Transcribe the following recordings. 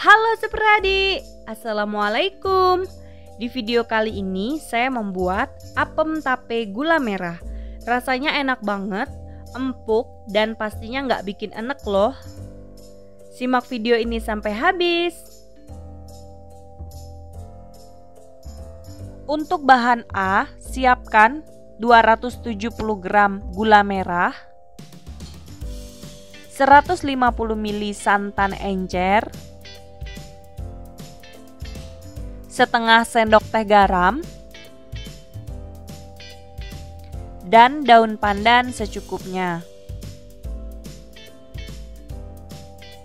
Halo Supradadi, Assalamualaikum. Di video kali ini saya membuat apem tape gula merah. Rasanya enak banget, empuk, dan pastinya nggak bikin enek loh. Simak video ini sampai habis. Untuk bahan A, siapkan 270 gram gula merah, 150 ml santan encer, setengah sendok teh garam, dan daun pandan secukupnya.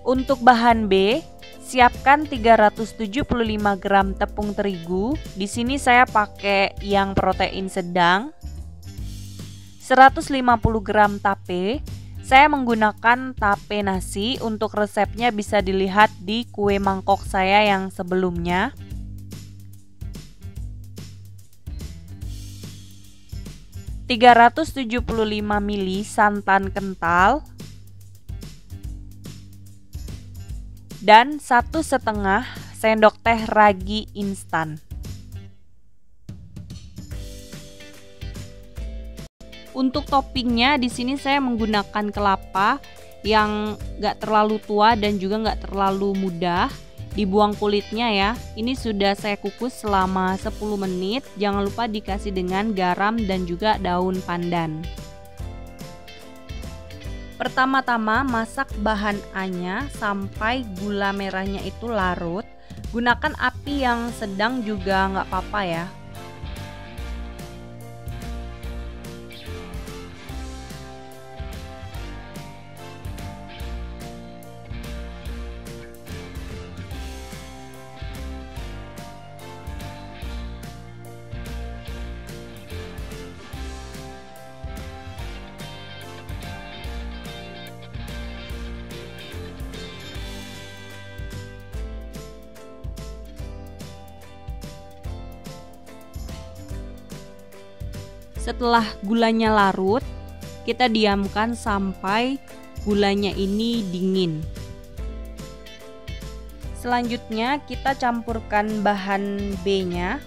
Untuk bahan B, siapkan 375 gram tepung terigu. Di sini saya pakai yang protein sedang. 150 gram tape. Saya menggunakan tape nasi. Untuk resepnya bisa dilihat di kue mangkok saya yang sebelumnya. ...375 ml santan kental dan 1,5 sendok teh ragi instan. Untuk toppingnya di sini saya menggunakan kelapa yang nggak terlalu tua dan juga nggak terlalu mudah. Dibuang kulitnya ya. Ini sudah saya kukus selama 10 menit. Jangan lupa dikasih dengan garam dan juga daun pandan. Pertama-tama masak bahan A-nya sampai gula merahnya itu larut. Gunakan api yang sedang juga nggak apa-apa ya. Setelah gulanya larut, kita diamkan sampai gulanya ini dingin. Selanjutnya kita campurkan bahan B-nya.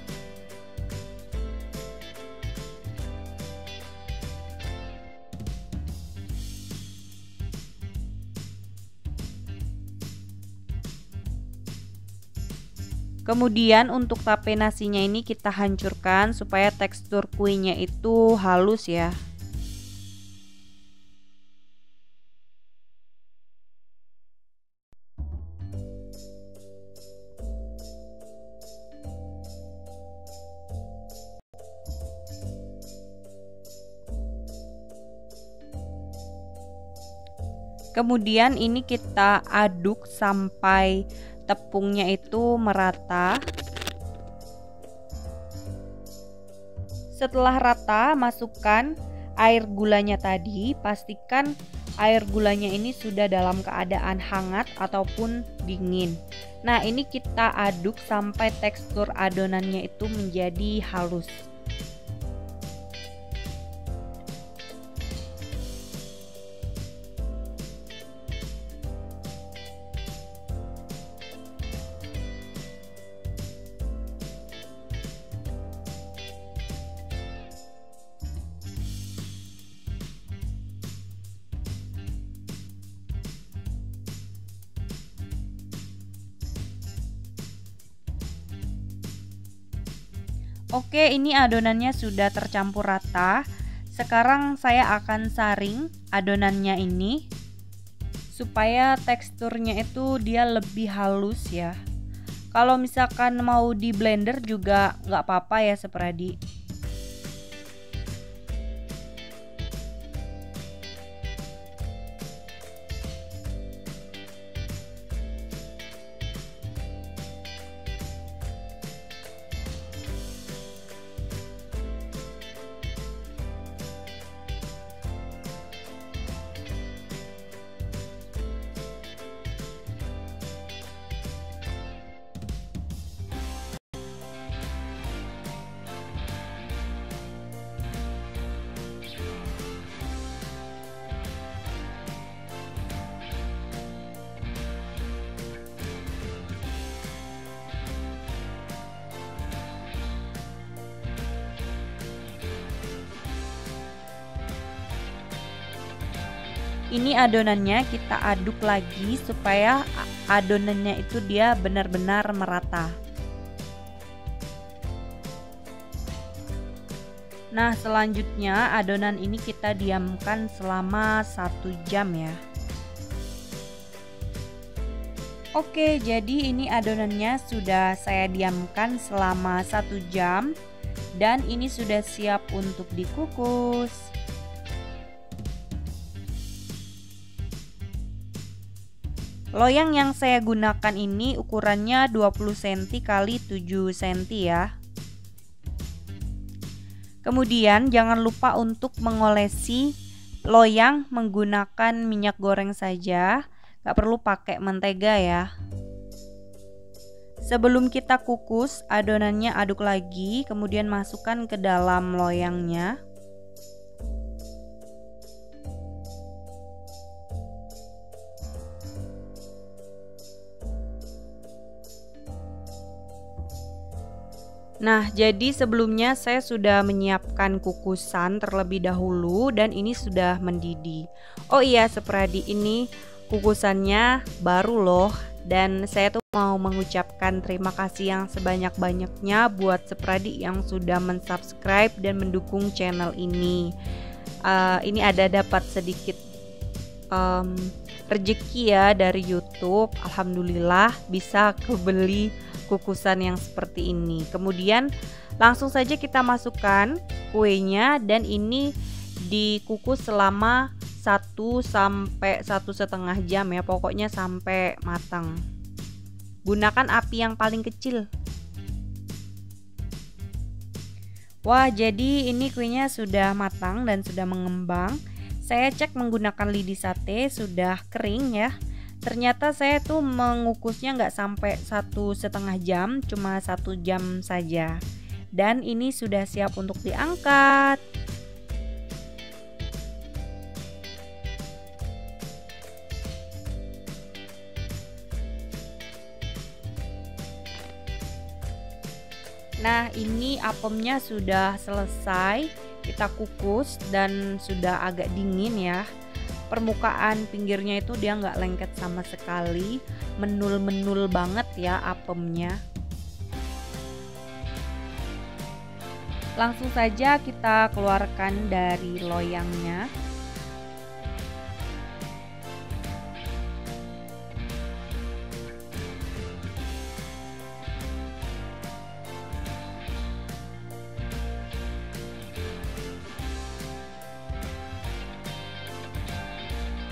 Kemudian untuk tape nasinya ini kita hancurkan supaya tekstur kuenya itu halus ya. Kemudian ini kita aduk sampai tepungnya itu merata. Setelah rata, masukkan air gulanya tadi. Pastikan air gulanya ini sudah dalam keadaan hangat ataupun dingin. Nah, ini kita aduk sampai tekstur adonannya itu menjadi halus. Oke, ini adonannya sudah tercampur rata. Sekarang saya akan saring adonannya ini supaya teksturnya itu dia lebih halus ya. Kalau misalkan mau di blender juga nggak apa-apa ya Supradadi. Ini adonannya kita aduk lagi supaya adonannya itu dia benar-benar merata. Nah, selanjutnya adonan ini kita diamkan selama 1 jam ya. Oke, jadi ini adonannya sudah saya diamkan selama 1 jam dan ini sudah siap untuk dikukus. Loyang yang saya gunakan ini ukurannya 20 cm x 7 cm ya. Kemudian jangan lupa untuk mengolesi loyang menggunakan minyak goreng saja, gak perlu pakai mentega ya. Sebelum kita kukus, adonannya aduk lagi, kemudian masukkan ke dalam loyangnya. Nah, jadi sebelumnya saya sudah menyiapkan kukusan terlebih dahulu dan ini sudah mendidih. Oh iya, Sepradi, ini kukusannya baru loh. Dan saya tuh mau mengucapkan terima kasih yang sebanyak-banyaknya buat Sepradi yang sudah mensubscribe dan mendukung channel ini. Ini ada dapat sedikit rezeki ya dari YouTube. Alhamdulillah bisa kebeli kukusan yang seperti ini. Kemudian langsung saja kita masukkan kuenya dan ini dikukus selama 1 sampai 1,5 jam ya, pokoknya sampai matang. Gunakan api yang paling kecil. Wah, jadi ini kuenya sudah matang dan sudah mengembang. Saya cek menggunakan lidi sate sudah kering ya. Ternyata saya tuh mengukusnya nggak sampai 1,5 jam, cuma 1 jam saja. Dan ini sudah siap untuk diangkat. Nah, ini apemnya sudah selesai. Kita kukus dan sudah agak dingin ya. Permukaan pinggirnya itu dia nggak lengket sama sekali, menul-menul banget ya apemnya. Langsung saja kita keluarkan dari loyangnya.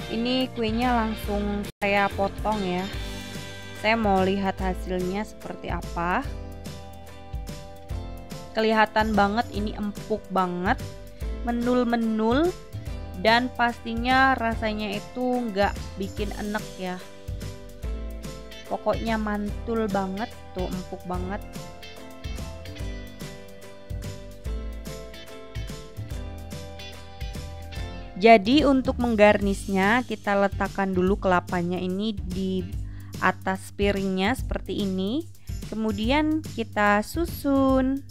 Ini kuenya langsung saya potong ya. Saya mau lihat hasilnya seperti apa. Kelihatan banget ini empuk banget, menul-menul, dan pastinya rasanya itu nggak bikin enek ya. Pokoknya mantul banget tuh, empuk banget. Jadi untuk menggarnisnya kita letakkan dulu kelapanya ini di atas piringnya seperti ini. Kemudian kita susun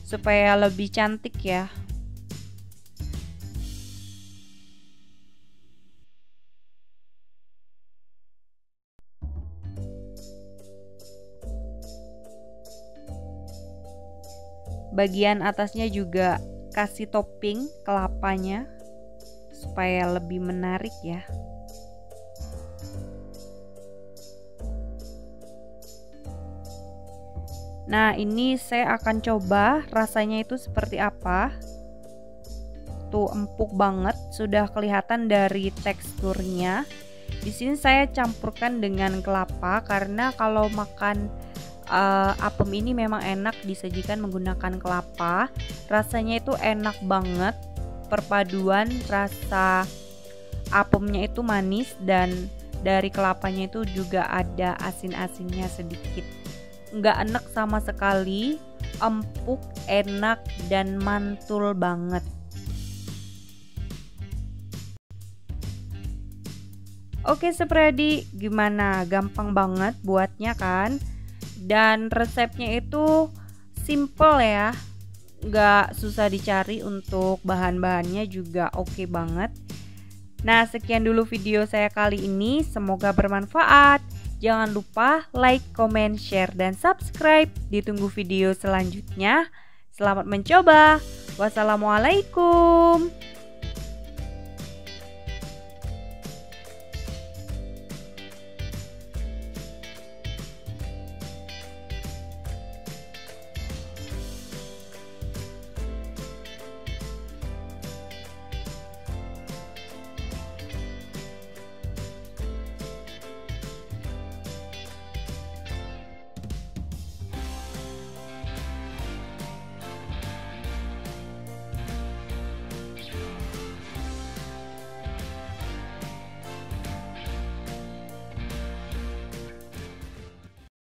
supaya lebih cantik ya. Bagian atasnya juga kasih topping kelapanya supaya lebih menarik ya. Nah, ini saya akan coba rasanya itu seperti apa. Tuh empuk banget, sudah kelihatan dari teksturnya. Di sini saya campurkan dengan kelapa karena kalau makan apem ini memang enak disajikan menggunakan kelapa. Rasanya itu enak banget. Perpaduan rasa apemnya itu manis dan dari kelapanya itu juga ada asin-asinnya sedikit. Nggak enek sama sekali, empuk, enak, dan mantul banget. Oke Sepradi, gimana? Gampang banget buatnya kan? Dan resepnya itu simple ya, nggak susah dicari, untuk bahan-bahannya juga oke banget. Nah, sekian dulu video saya kali ini. Semoga bermanfaat. Jangan lupa like, comment, share, dan subscribe. Ditunggu video selanjutnya. Selamat mencoba. Wassalamualaikum.